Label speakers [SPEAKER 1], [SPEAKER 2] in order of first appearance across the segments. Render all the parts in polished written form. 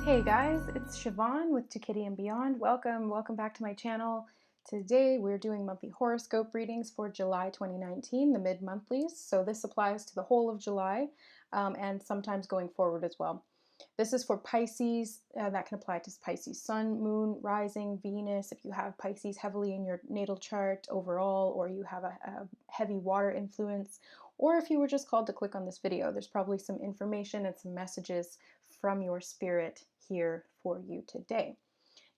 [SPEAKER 1] Hey guys, it's Siobhan with To Kitty and Beyond. Welcome back to my channel. Today we're doing monthly horoscope readings for July 2019, the mid-monthlies. So this applies to the whole of July and sometimes going forward as well. This is for Pisces. That can apply to Pisces Sun, Moon, Rising, Venus. If you have Pisces heavily in your natal chart overall, or you have a heavy water influence, or if you were just called to click on this video, there's probably some information and some messages from your spirit here for you today.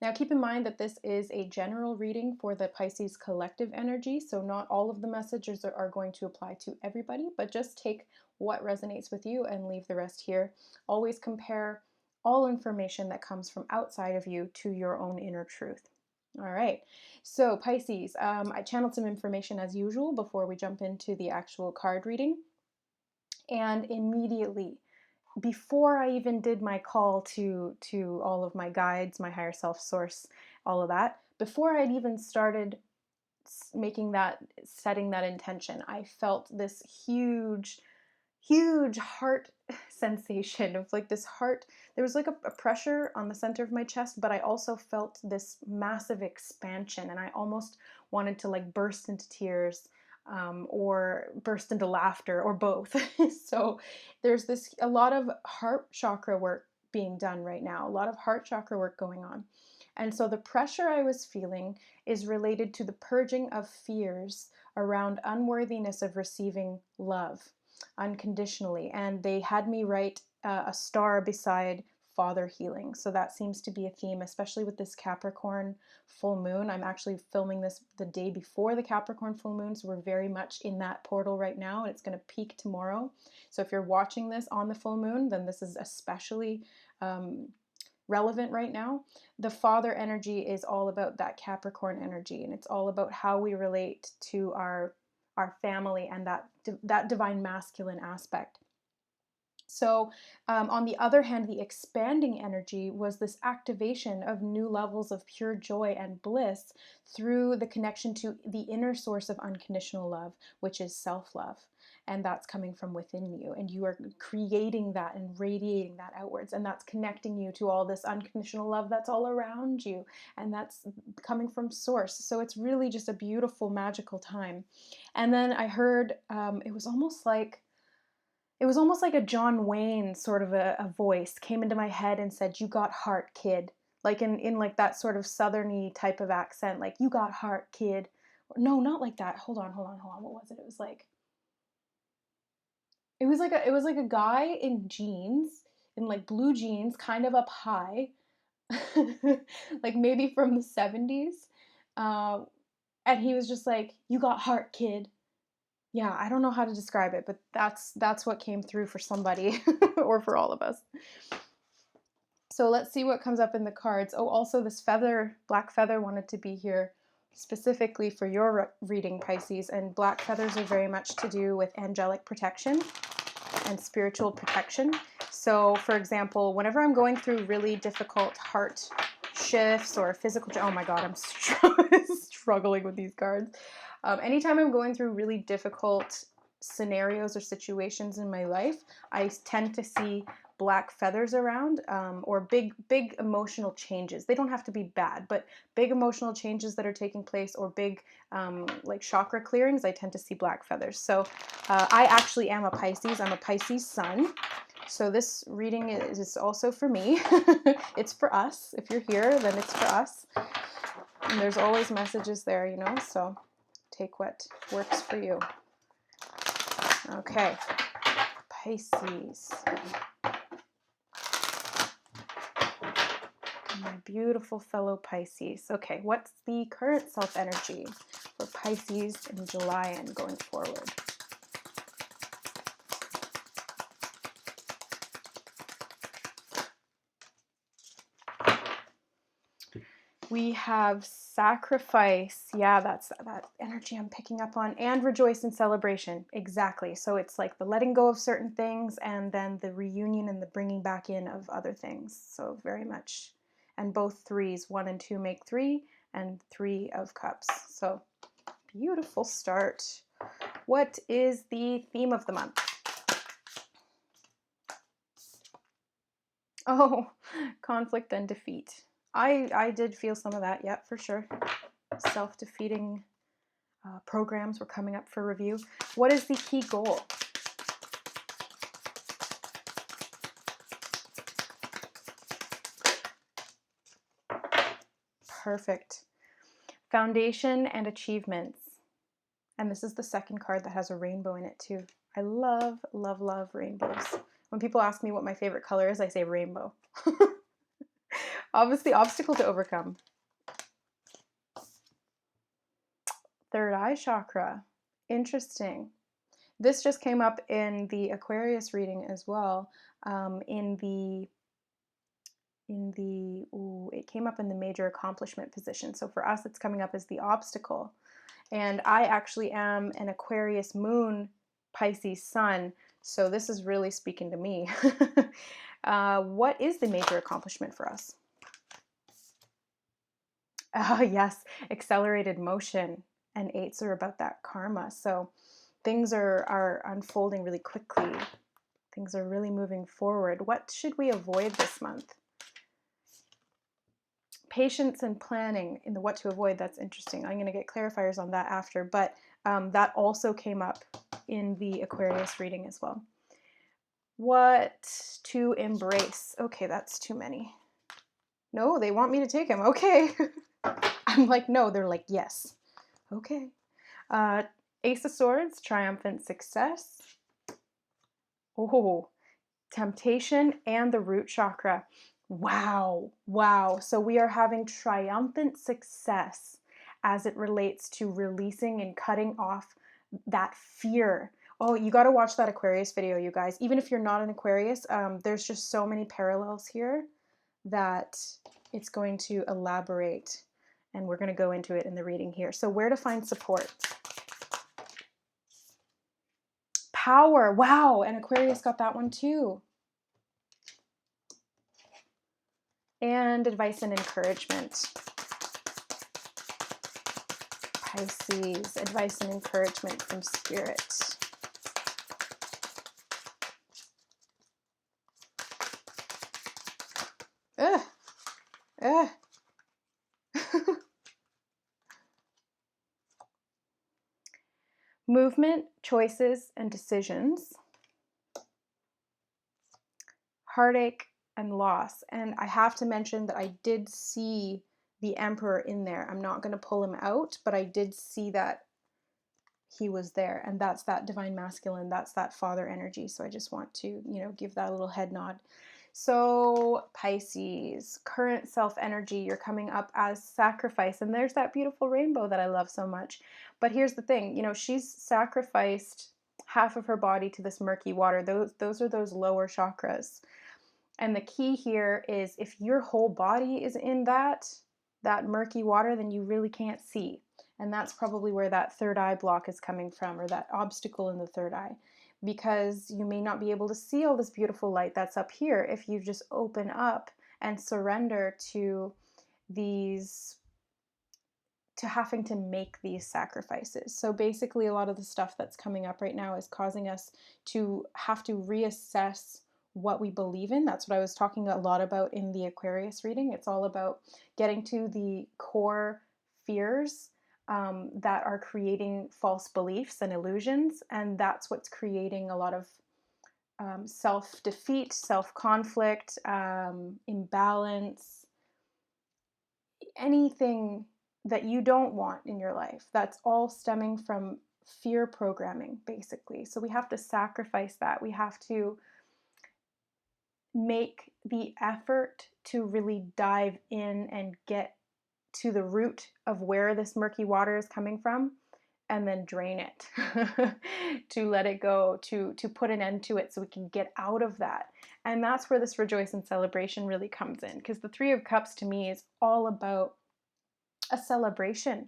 [SPEAKER 1] Now keep in mind that this is a general reading for the Pisces collective energy, so not all of the messages are going to apply to everybody, but just take what resonates with you and leave the rest here. Always compare all information that comes from outside of you to your own inner truth. All right, so Pisces, I channeled some information as usual before we jump into the actual card reading, and immediately before I even did my call to all of my guides, my higher self source, all of that, before I'd even started setting that intention, I felt this huge heart sensation of like this heart. There was like a pressure on the center of my chest, but I also felt this massive expansion, and I almost wanted to like burst into tears or burst into laughter, or both. So there's a lot of heart chakra work being done right now, a lot of heart chakra work going on. And so the pressure I was feeling is related to the purging of fears around unworthiness of receiving love unconditionally. And they had me write a star beside father healing. So that seems to be a theme, especially with this Capricorn full moon. I'm actually filming this the day before the Capricorn full moon, so we're very much in that portal right now, and it's going to peak tomorrow. So if you're watching this on the full moon, then this is especially relevant right now. The father energy is all about that Capricorn energy, and it's all about how we relate to our family and that divine masculine aspect. So on the other hand, the expanding energy was this activation of new levels of pure joy and bliss through the connection to the inner source of unconditional love, which is self-love. And that's coming from within you. And you are creating that and radiating that outwards. And that's connecting you to all this unconditional love that's all around you. And that's coming from source. So it's really just a beautiful, magical time. And then I heard it was almost like a John Wayne sort of a voice came into my head and said, "You got heart, kid." Like in like that sort of southerny type of accent, like, "You got heart, kid." No, not like that. Hold on. What was it? It was like a guy in jeans, in like blue jeans, kind of up high, like maybe from the 70s. Uh, and he was just like, "You got heart, kid." Yeah, I don't know how to describe it, but that's what came through for somebody or for all of us. So let's see what comes up in the cards. Oh, also this black feather wanted to be here specifically for your reading, Pisces, and black feathers are very much to do with angelic protection and spiritual protection. So for example, whenever I'm going through really difficult heart shifts or physical, oh my God, I'm struggling with these cards. Anytime I'm going through really difficult scenarios or situations in my life, I tend to see black feathers around, or big emotional changes. They don't have to be bad, but big emotional changes that are taking place, or big like chakra clearings, I tend to see black feathers. So I actually am a Pisces. I'm a Pisces sun. So this reading is also for me. It's for us. If you're here, then it's for us. And there's always messages there, you know, so take what works for you. Okay, Pisces. My beautiful fellow Pisces. Okay, what's the current self-energy for Pisces in July and going forward? We have sacrifice. Yeah, that's that energy I'm picking up on. And rejoice and celebration. Exactly. So it's like the letting go of certain things and then the reunion and the bringing back in of other things. So very much. And both threes, 1 and 2 make 3, and 3 of cups. So beautiful start. What is the theme of the month? Oh, conflict and defeat. I did feel some of that, yeah, for sure. Self-defeating programs were coming up for review. What is the key goal? Perfect. Foundation and achievements. And this is the second card that has a rainbow in it too. I love, love, love rainbows. When people ask me what my favorite color is, I say rainbow. Obviously, obstacle to overcome. Third eye chakra. Interesting. This just came up in the Aquarius reading as well. It came up in the major accomplishment position. So for us, it's coming up as the obstacle. And I actually am an Aquarius moon, Pisces sun. So this is really speaking to me. What is the major accomplishment for us? Oh, yes, accelerated motion. And eights are about that karma. So things are unfolding really quickly. Things are really moving forward. What should we avoid this month? Patience and planning in the what to avoid. That's interesting. I'm going to get clarifiers on that after, but that also came up in the Aquarius reading as well. What to embrace? Okay, that's too many. No, they want me to take them. Okay. I'm like, no. They're like, yes. Okay. Ace of Swords, triumphant success. Oh, temptation and the root chakra. Wow, wow. So we are having triumphant success as it relates to releasing and cutting off that fear. Oh, you got to watch that Aquarius video, you guys. Even if you're not an Aquarius, there's just so many parallels here that it's going to elaborate, and we're going to go into it in the reading here. So where to find support? Power. Wow, and Aquarius got that one too. And advice and encouragement. Pisces, advice and encouragement from Spirit. Ugh. Ugh. Movement, choices, and decisions. Heartache and loss. And I have to mention that I did see the Emperor in there. I'm not going to pull him out, but I did see that he was there, and that's that divine masculine, that's that father energy. So I just want to, give that a little head nod. So Pisces, current self energy, you're coming up as sacrifice, and there's that beautiful rainbow that I love so much. But here's the thing, she's sacrificed half of her body to this murky water. Those are those lower chakras. And the key here is if your whole body is in that murky water, then you really can't see. And that's probably where that third eye block is coming from, or that obstacle in the third eye, because you may not be able to see all this beautiful light that's up here if you just open up and surrender to having to make these sacrifices. So basically, a lot of the stuff that's coming up right now is causing us to have to reassess what we believe in. That's what I was talking a lot about in the Aquarius reading. It's all about getting to the core fears that are creating false beliefs and illusions, and that's what's creating a lot of self-defeat, self-conflict, imbalance, anything that you don't want in your life. That's all stemming from fear programming, basically. So we have to sacrifice that. We have to make the effort to really dive in and get to the root of where this murky water is coming from, and then drain it, to let it go, to put an end to it so we can get out of that. And that's where this rejoice and celebration really comes in, because the Three of Cups to me is all about a celebration.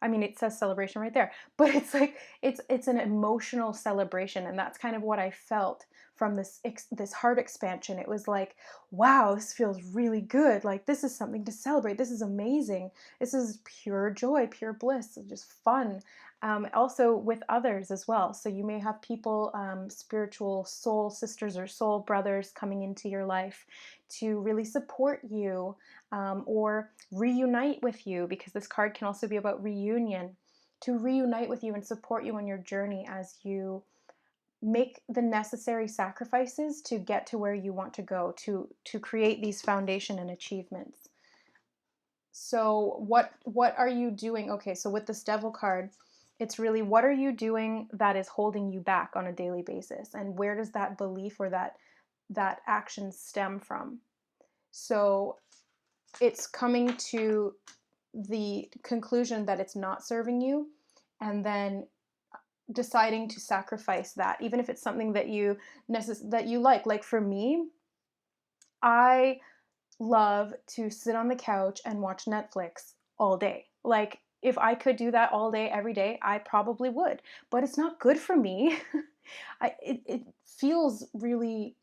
[SPEAKER 1] I mean, it says celebration right there, but it's like it's an emotional celebration, and that's kind of what I felt from this heart expansion. It was like, wow, this feels really good. Like, this is something to celebrate. This is amazing. This is pure joy, pure bliss, just fun. Also with others as well. So you may have people, spiritual soul sisters or soul brothers coming into your life to really support you, or reunite with you, because this card can also be about reunion, to reunite with you and support you on your journey as you make the necessary sacrifices to get to where you want to go, to create these foundation and achievements. So what are you doing? Okay, so with this devil card, it's really, what are you doing that is holding you back on a daily basis, and where does that belief or that action stem from? So it's coming to the conclusion that it's not serving you, and then deciding to sacrifice that, even if it's something that you that you like for me, I love to sit on the couch and watch Netflix all day. Like, if I could do that all day, every day, I probably would. But it's not good for me. It feels really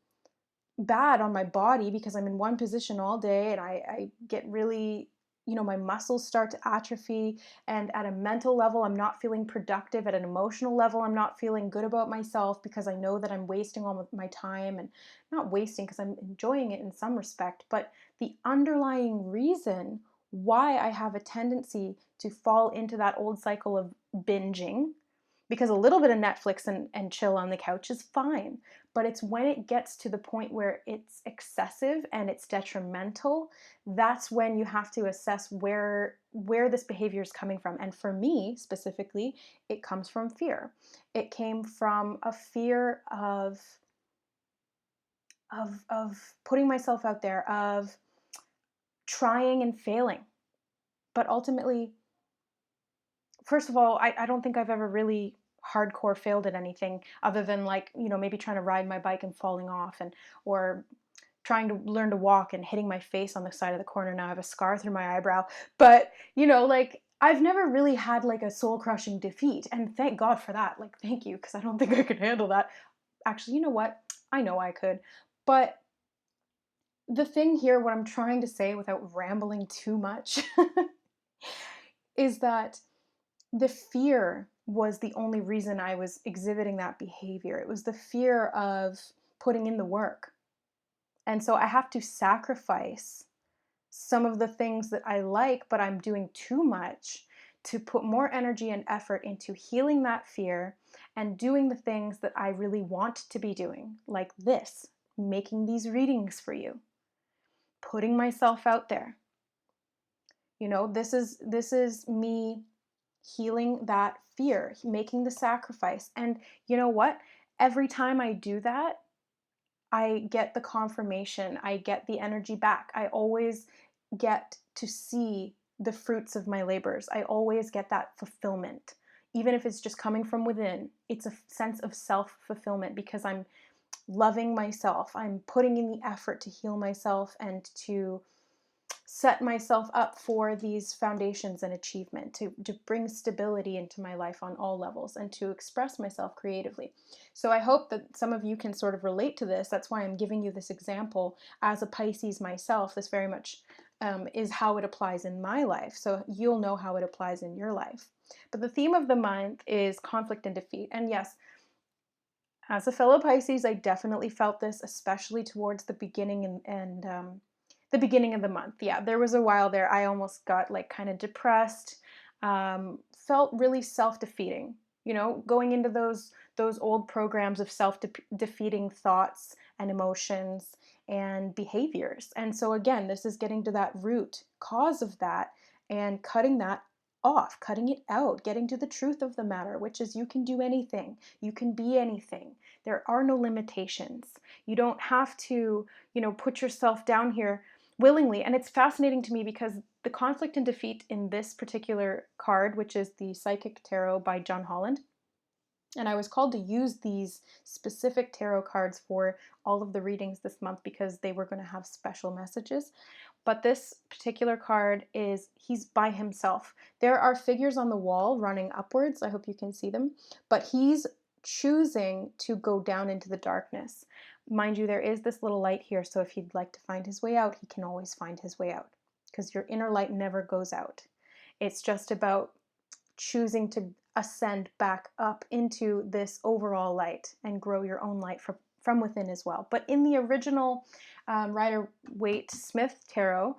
[SPEAKER 1] bad on my body because I'm in one position all day, and I get really, my muscles start to atrophy. And at a mental level, I'm not feeling productive. At an emotional level, I'm not feeling good about myself because I know that I'm wasting all of my time, and not wasting because I'm enjoying it in some respect, but the underlying reason why I have a tendency to fall into that old cycle of binging, because a little bit of Netflix and chill on the couch is fine. But it's when it gets to the point where it's excessive and it's detrimental, that's when you have to assess where this behavior is coming from. And for me specifically, it comes from fear. It came from a fear of putting myself out there, of trying and failing. But ultimately, first of all, I don't think I've ever really hardcore failed at anything other than, like, maybe trying to ride my bike and falling off, and or trying to learn to walk and hitting my face on the side of the corner. Now I have a scar through my eyebrow. But, like, I've never really had like a soul crushing defeat. And thank God for that. Like, thank you, because I don't think I could handle that. Actually, you know what? I know I could. But the thing here, what I'm trying to say without rambling too much, is that the fear was the only reason I was exhibiting that behavior. It was the fear of putting in the work. And so I have to sacrifice some of the things that I like, but I'm doing too much, to put more energy and effort into healing that fear and doing the things that I really want to be doing, like this, making these readings for you, putting myself out there. This is me healing that fear, making the sacrifice. And you know what? Every time I do that, I get the confirmation, I get the energy back. I always get to see the fruits of my labors. I always get that fulfillment. Even if it's just coming from within, it's a sense of self fulfillment because I'm loving myself. I'm putting in the effort to heal myself and to set myself up for these foundations and achievement, to bring stability into my life on all levels, and to express myself creatively. So I hope that some of you can sort of relate to this. That's why I'm giving you this example. As a Pisces myself, this very much is how it applies in my life. So you'll know how it applies in your life. But the theme of the month is conflict and defeat. And yes, as a fellow Pisces, I definitely felt this, especially towards the beginning and the beginning of the month. Yeah, there was a while there I almost got like kind of depressed, felt really self-defeating. Going into those old programs of self-defeating thoughts and emotions and behaviors. And so again, this is getting to that root cause of that and cutting that off, cutting it out, getting to the truth of the matter, which is you can do anything, you can be anything. There are no limitations. You don't have to, put yourself down here willingly. And it's fascinating to me because the conflict and defeat in this particular card, which is the Psychic Tarot by John Holland, and I was called to use these specific tarot cards for all of the readings this month because they were going to have special messages. But this particular card he's by himself. There are figures on the wall running upwards. I hope you can see them. But he's choosing to go down into the darkness. Mind you, there is this little light here, so if he'd like to find his way out, he can always find his way out, because your inner light never goes out. It's just about choosing to ascend back up into this overall light and grow your own light from within as well. But in the original Rider-Waite-Smith tarot,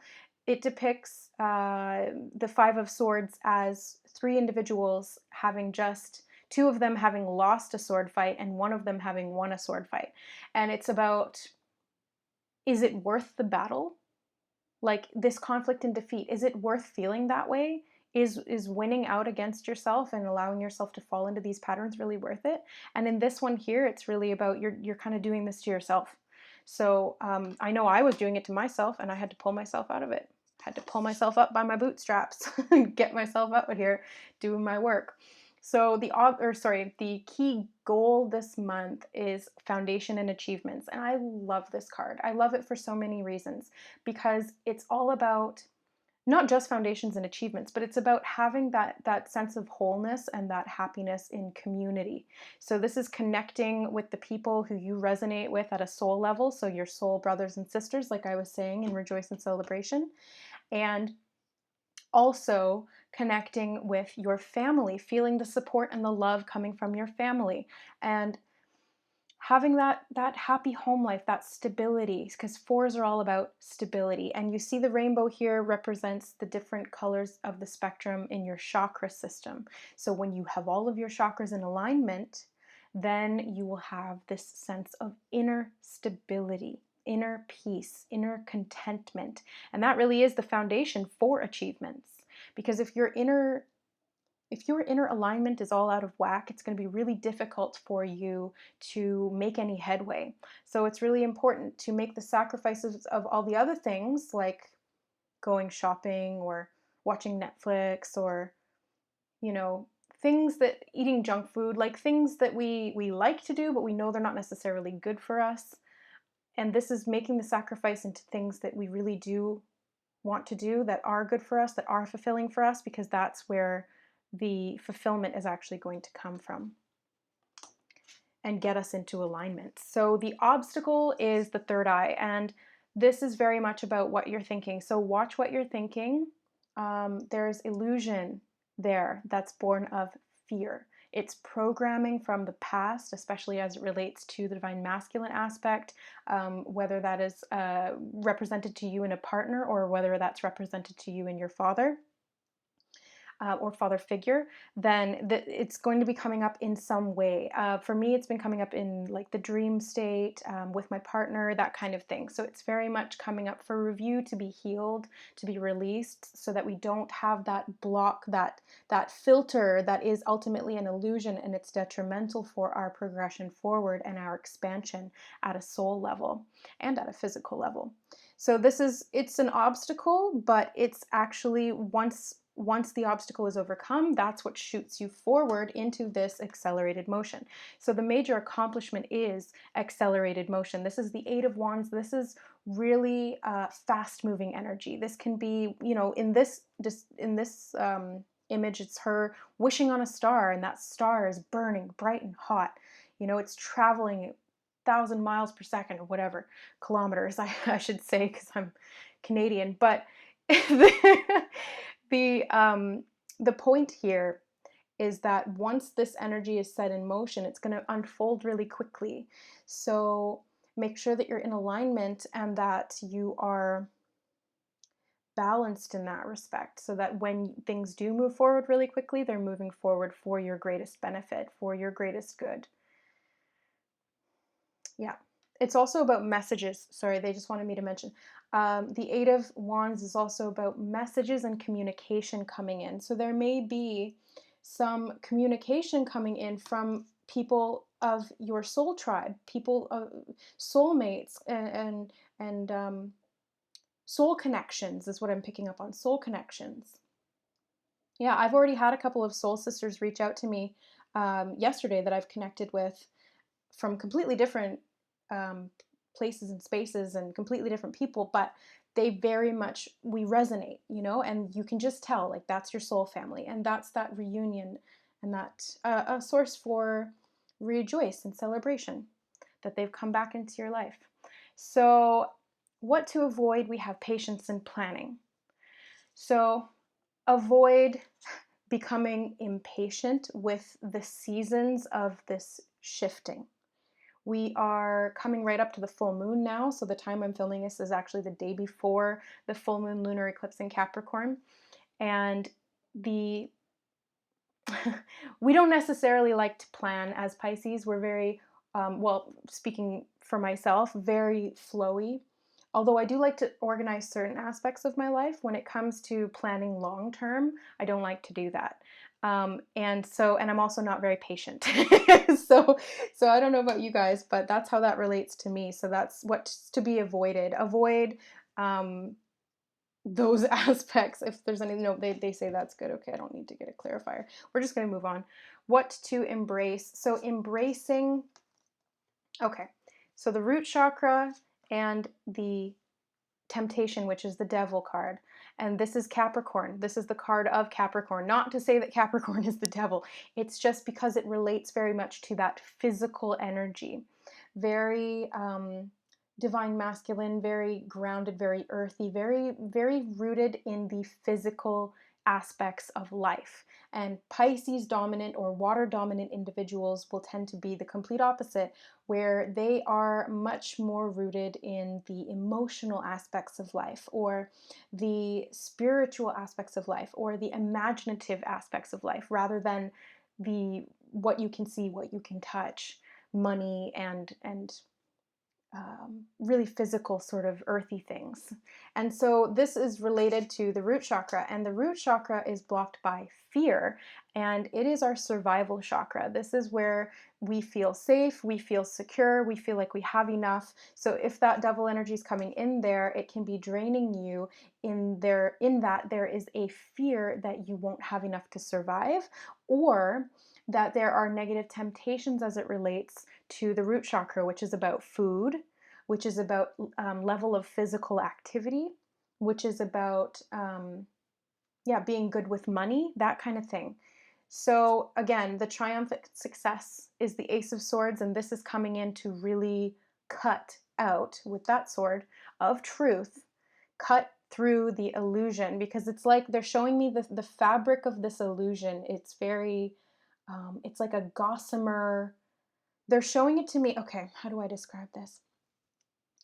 [SPEAKER 1] it depicts the Five of Swords as three individuals having just two of them having lost a sword fight and one of them having won a sword fight. And it's about, is it worth the battle? Like this conflict and defeat, is it worth feeling that way? Is winning out against yourself and allowing yourself to fall into these patterns really worth it? And in this one here, it's really about you're kind of doing this to yourself. So I know I was doing it to myself, and I had to pull myself out of it. I had to pull myself up by my bootstraps and get myself out here doing my work. So the key goal this month is foundation and achievements. And I love this card. I love it for so many reasons, because it's all about not just foundations and achievements, but it's about having that sense of wholeness and that happiness in community. So this is connecting with the people who you resonate with at a soul level, so your soul brothers and sisters, like I was saying in Rejoice and Celebration, and also connecting with your family, feeling the support and the love coming from your family, and having that happy home life, that stability, because fours are all about stability. And you see the rainbow here represents the different colors of the spectrum in your chakra system. So when you have all of your chakras in alignment, then you will have this sense of inner stability, inner peace, inner contentment. And that really is the foundation for achievements. Because if your inner alignment is all out of whack, it's going to be really difficult for you to make any headway. So it's really important to make the sacrifices of all the other things, like going shopping or watching Netflix, or, things that, eating junk food, like things that we like to do, but we know they're not necessarily good for us. And this is making the sacrifice into things that we really do want to do, that are good for us, that are fulfilling for us, because that's where the fulfillment is actually going to come from and get us into alignment. So the obstacle is the third eye, and this is very much about what you're thinking. So watch what you're thinking. There's illusion there that's born of fear. It's programming from the past, especially as it relates to the divine masculine aspect, whether that is represented to you in a partner, or whether that's represented to you in your father. Or father figure, then it's going to be coming up in some way. For me, it's been coming up in like the dream state, with my partner, that kind of thing. So it's very much coming up for review, to be healed, to be released, so that we don't have that block, that filter that is ultimately an illusion, and it's detrimental for our progression forward and our expansion at a soul level and at a physical level. So it's an obstacle, but it's actually once the obstacle is overcome, that's what shoots you forward into this accelerated motion. So the major accomplishment is accelerated motion. This is the Eight of Wands. This is really fast-moving energy. This can be, in this image, it's her wishing on a star, and that star is burning bright and hot. It's traveling 1,000 miles per second, or whatever, kilometers, I should say, because I'm Canadian. But the point here is that once this energy is set in motion, it's going to unfold really quickly. So make sure that you're in alignment and that you are balanced in that respect, so that when things do move forward really quickly, they're moving forward for your greatest benefit, for your greatest good. Yeah. It's also about messages. Sorry, they just wanted me to mention. The Eight of Wands is also about messages and communication coming in. So there may be some communication coming in from people of your soul tribe, people of soulmates, and soul connections is what I'm picking up on. Soul connections. Yeah, I've already had a couple of soul sisters reach out to me yesterday that I've connected with from completely different places and spaces and completely different people, but we resonate, and you can just tell, like, that's your soul family, and that's that reunion, and that a source for rejoice and celebration that they've come back into your life. So what to avoid? We have patience and planning. So avoid becoming impatient with the seasons of this shifting. We are coming right up to the full moon now. So the time I'm filming this is actually the day before the full moon lunar eclipse in Capricorn. And the we don't necessarily like to plan as Pisces. We're very, well, speaking for myself, very flowy. Although I do like to organize certain aspects of my life, when it comes to planning long term, I don't like to do that. And I'm also not very patient. so, so I don't know about you guys, but that's how that relates to me. So that's what's to be avoided. Avoid um, those aspects. If there's any, no, they say that's good. Okay, I don't need to get a clarifier. We're just going to move on. What to embrace. So embracing, okay, so the root chakra and the temptation, which is the devil card. And this is Capricorn. This is the card of Capricorn. Not to say that Capricorn is the devil. It's just because it relates very much to that physical energy. Very divine masculine, very grounded, very earthy, very, very rooted in the physical aspects of life. And Pisces dominant or water dominant individuals will tend to be the complete opposite, where they are much more rooted in the emotional aspects of life, or the spiritual aspects of life, or the imaginative aspects of life, rather than the what you can see, what you can touch, money and really physical, sort of earthy things. And so this is related to the root chakra, and the root chakra is blocked by fear, and it is our survival chakra. This is where we feel safe, we feel secure, we feel like we have enough. So if that devil energy is coming in there, it can be draining you in that there is a fear that you won't have enough to survive, or that there are negative temptations as it relates to the root chakra, which is about food, which is about level of physical activity, which is about yeah, being good with money, that kind of thing. So again, the triumphant success is the Ace of Swords, and this is coming in to really cut out with that sword of truth, cut through the illusion, because it's like they're showing me the fabric of this illusion. It's very, it's like a gossamer. They're showing it to me. Okay, how do I describe this?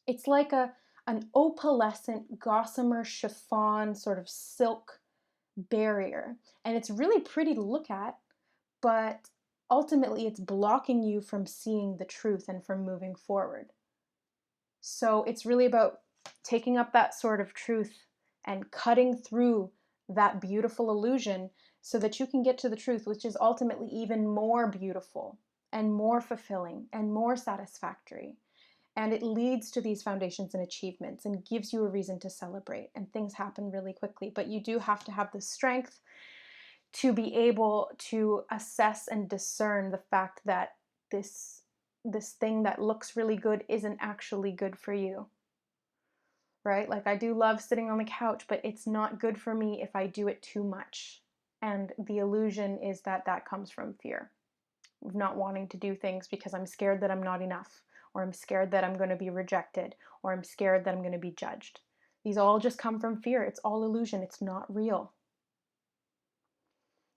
[SPEAKER 1] It's like an opalescent gossamer chiffon sort of silk barrier. And it's really pretty to look at, but ultimately it's blocking you from seeing the truth and from moving forward. So it's really about taking up that sword of truth and cutting through that beautiful illusion so that you can get to the truth, which is ultimately even more beautiful and more fulfilling and more satisfactory. And it leads to these foundations and achievements and gives you a reason to celebrate. And things happen really quickly. But you do have to have the strength to be able to assess and discern the fact that this thing that looks really good isn't actually good for you. Right? Like, I do love sitting on the couch, but it's not good for me if I do it too much. And the illusion is that that comes from fear of not wanting to do things because I'm scared that I'm not enough, or I'm scared that I'm going to be rejected, or I'm scared that I'm going to be judged. These all just come from fear. It's all illusion. It's not real.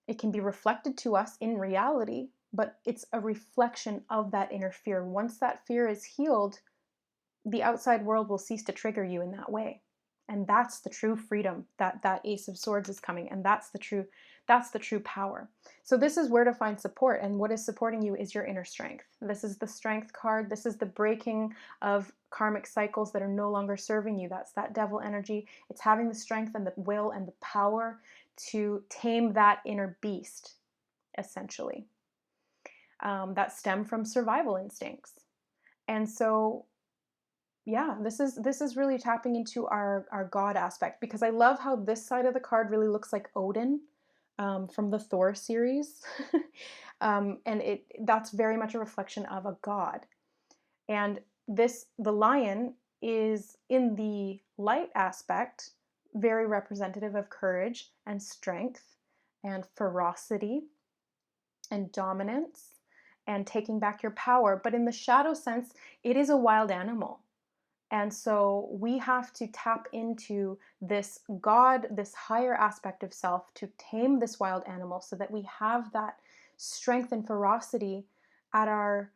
[SPEAKER 1] It can be reflected to us in reality, but it's a reflection of that inner fear. Once that fear is healed, the outside world will cease to trigger you in that way. And that's the true freedom that Ace of Swords is coming, and that's the true power. So this is where to find support, and what is supporting you is your inner strength. This is the strength card. This is the breaking of karmic cycles that are no longer serving you. That's that devil energy. It's having the strength and the will and the power to tame that inner beast, essentially, that stem from survival instincts. And so yeah, this is really tapping into our God aspect, because I love how this side of the card really looks like Odin from the Thor series. And that's very much a reflection of a god. And the lion is in the light aspect very representative of courage and strength and ferocity and dominance and taking back your power. But in the shadow sense, it is a wild animal. And so we have to tap into this God, this higher aspect of self to tame this wild animal so that we have that strength and ferocity at our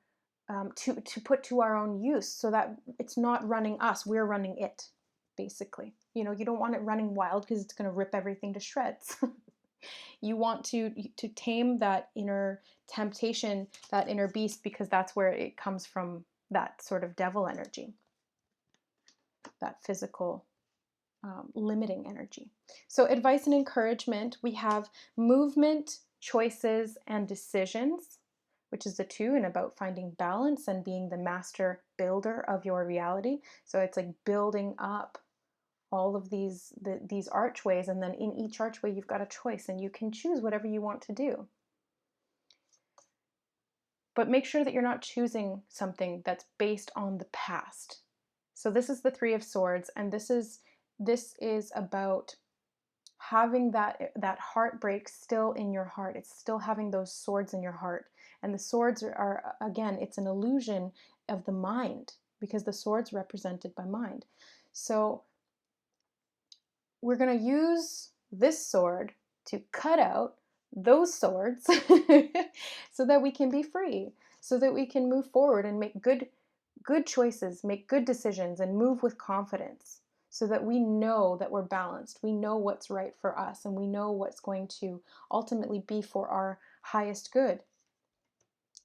[SPEAKER 1] to put to our own use so that it's not running us, we're running it, basically. You know, you don't want it running wild because it's going to rip everything to shreds. You want to tame that inner temptation, that inner beast, because that's where it comes from, that sort of devil energy, that physical limiting energy. So advice and encouragement, we have movement, choices, and decisions, which is the 2, and about finding balance and being the master builder of your reality. So it's like building up all of these archways, and then in each archway you've got a choice, and you can choose whatever you want to do. But make sure that you're not choosing something that's based on the past. So this is the 3 of Swords, and this is about having that heartbreak still in your heart. It's still having those swords in your heart. And the swords are again, it's an illusion of the mind, because the swords represented by mind. So we're going to use this sword to cut out those swords so that we can be free, so that we can move forward and make good choices, make good decisions, and move with confidence, so that we know that we're balanced. We know what's right for us, and we know what's going to ultimately be for our highest good.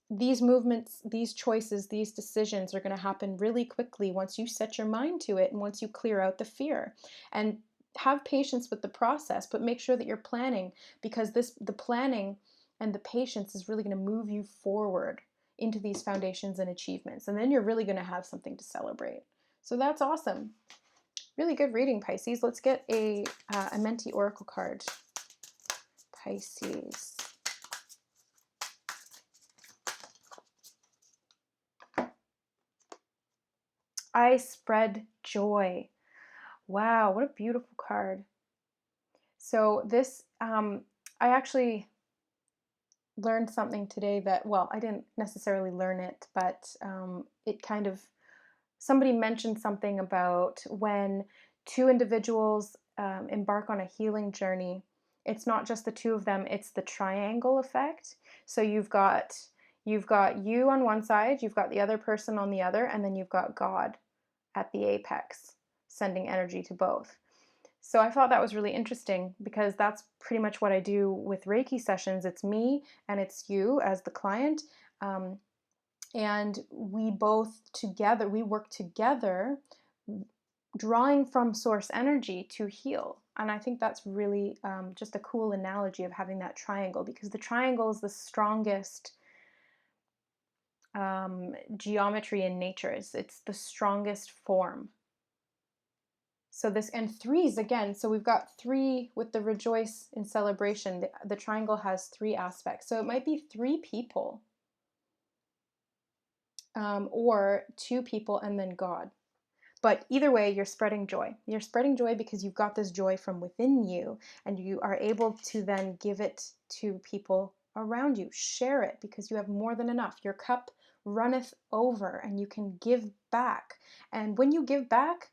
[SPEAKER 1] These movements, these choices, these decisions are going to happen really quickly once you set your mind to it and once you clear out the fear. And have patience with the process, but make sure that you're planning, because the planning and the patience is really going to move you forward into these foundations and achievements. And then you're really going to have something to celebrate. So that's awesome. Really good reading, Pisces. Let's get a Menti Oracle card. Pisces. I spread joy. Wow, what a beautiful card. So this, I actually learned something today that, well, I didn't necessarily learn it, but it kind of, somebody mentioned something about when 2 individuals embark on a healing journey, it's not just the 2 of them, it's the triangle effect. So you've got you on one side, you've got the other person on the other, and then you've got God at the apex, sending energy to both. So I thought that was really interesting, because that's pretty much what I do with Reiki sessions. It's me and it's you as the client. And we both together, we work together, drawing from source energy to heal. And I think that's really just a cool analogy of having that triangle, because the triangle is the strongest geometry in nature. It's the strongest form. So this, and 3s again, so we've got 3 with the rejoice in celebration. The triangle has 3 aspects. So it might be 3 people, or 2 people and then God. But either way, you're spreading joy. You're spreading joy because you've got this joy from within you, and you are able to then give it to people around you. Share it, because you have more than enough. Your cup runneth over, and you can give back. And when you give back,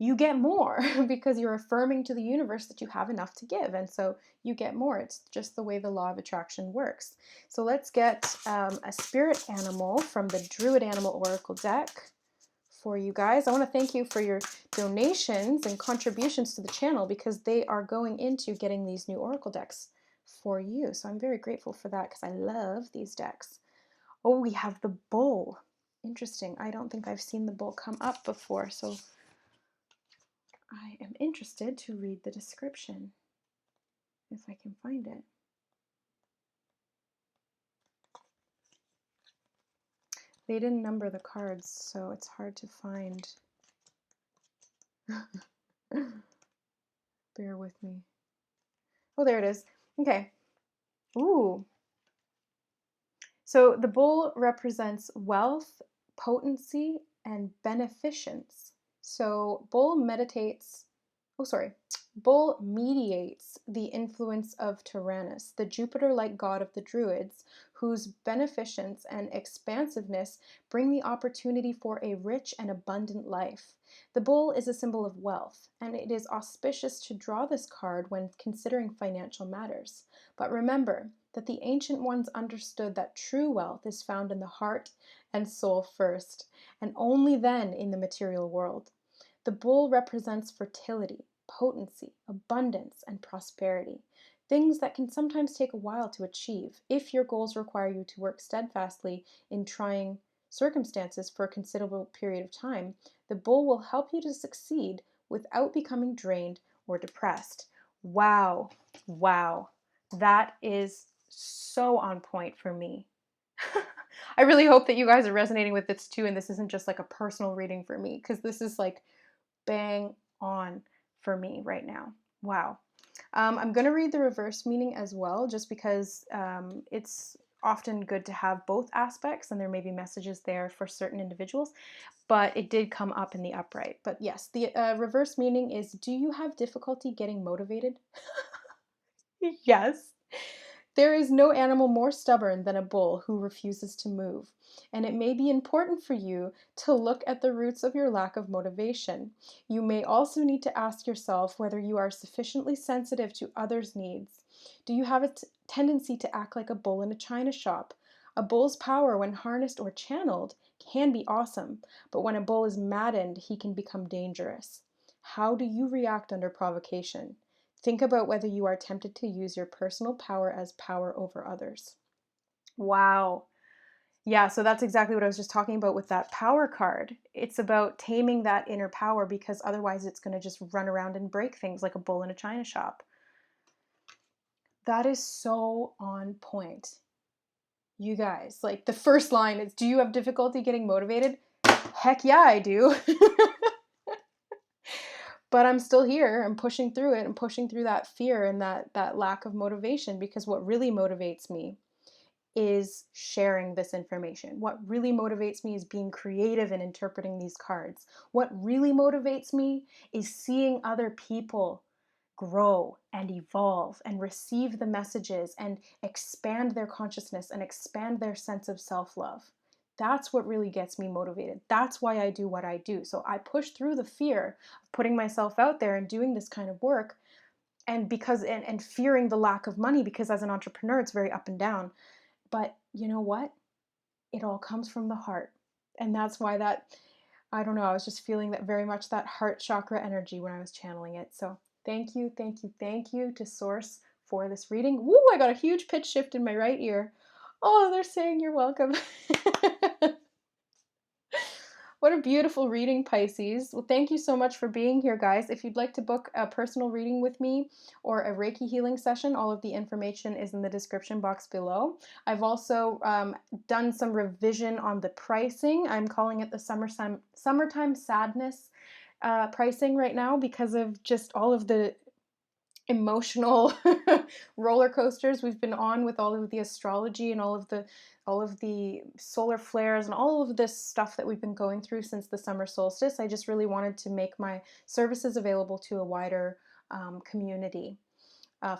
[SPEAKER 1] you get more because you're affirming to the universe that you have enough to give, and so you get more. It's just the way the law of attraction works. So let's get a spirit animal from the Druid Animal Oracle deck for you guys. I want to thank you for your donations and contributions to the channel, because they are going into getting these new oracle decks for you. So I'm very grateful for that, because I love these decks. Oh, we have the bull. Interesting. I don't think I've seen the bull come up before, so I am interested to read the description, if I can find it. They didn't number the cards, so it's hard to find. Bear with me. Oh, there it is. Okay. Ooh. So the bull represents wealth, potency, and beneficence. So bull meditates. Oh, sorry. Bull mediates the influence of Tyrannus, the Jupiter-like god of the Druids, whose beneficence and expansiveness bring the opportunity for a rich and abundant life. The bull is a symbol of wealth, and it is auspicious to draw this card when considering financial matters. But remember that the ancient ones understood that true wealth is found in the heart and soul first, and only then in the material world. The bull represents fertility, potency, abundance, and prosperity, things that can sometimes take a while to achieve if your goals require you to work steadfastly in trying circumstances for a considerable period of time. The bull will help you to succeed without becoming drained or depressed. Wow, wow, that is so on point for me. I really hope that you guys are resonating with this too, and this isn't just like a personal reading for me, because this is like bang on for me right now. Wow. I'm going to read the reverse meaning as well, just because it's often good to have both aspects, and there may be messages there for certain individuals, but it did come up in the upright. But yes, the reverse meaning is, do you have difficulty getting motivated? Yes. There is no animal more stubborn than a bull who refuses to move, and it may be important for you to look at the roots of your lack of motivation. You may also need to ask yourself whether you are sufficiently sensitive to others' needs. Do you have a tendency to act like a bull in a china shop? A bull's power, when harnessed or channeled, can be awesome, but when a bull is maddened, he can become dangerous. How do you react under provocation? Think about whether you are tempted to use your personal power as power over others. Wow. Yeah, so that's exactly what I was just talking about with that power card. It's about taming that inner power, because otherwise it's going to just run around and break things like a bull in a china shop. That is so on point. You guys, like the first line is, do you have difficulty getting motivated? Heck yeah, I do. But I'm still here. I'm pushing through it. I'm pushing through that fear and that lack of motivation, because what really motivates me is sharing this information. What really motivates me is being creative and interpreting these cards. What really motivates me is seeing other people grow and evolve and receive the messages and expand their consciousness and expand their sense of self-love. That's what really gets me motivated. That's why I do what I do. So I push through the fear of putting myself out there and doing this kind of work, and fearing the lack of money, because as an entrepreneur it's very up and down. But you know what? It all comes from the heart. And that's why I don't know, I was just feeling that very much, that heart chakra energy when I was channeling it. So thank you, thank you, thank you to Source for this reading. Woo, I got a huge pitch shift in my right ear. Oh, they're saying you're welcome. What a beautiful reading, Pisces. Well, thank you so much for being here, guys. If you'd like to book a personal reading with me or a Reiki healing session, all of the information is in the description box below. I've also done some revision on the pricing. I'm calling it the summertime sadness pricing right now, because of just all of the emotional roller coasters we've been on with all of the astrology and all of the solar flares and all of this stuff that we've been going through since the summer solstice. I just really wanted to make my services available to a wider community,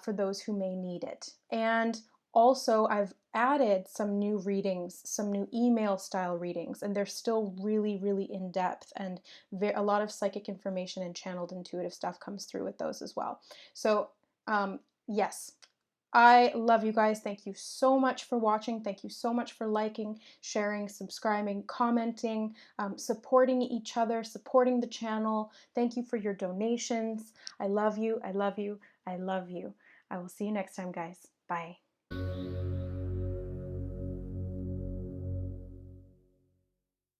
[SPEAKER 1] for those who may need it. And also, I've added some new readings, some new email style readings, and they're still really, really in depth, and a lot of psychic information and channeled intuitive stuff comes through with those as well. So, yes, I love you guys. Thank you so much for watching. Thank you so much for liking, sharing, subscribing, commenting, supporting each other, supporting the channel. Thank you for your donations. I love you. I love you. I love you. I will see you next time, guys. Bye.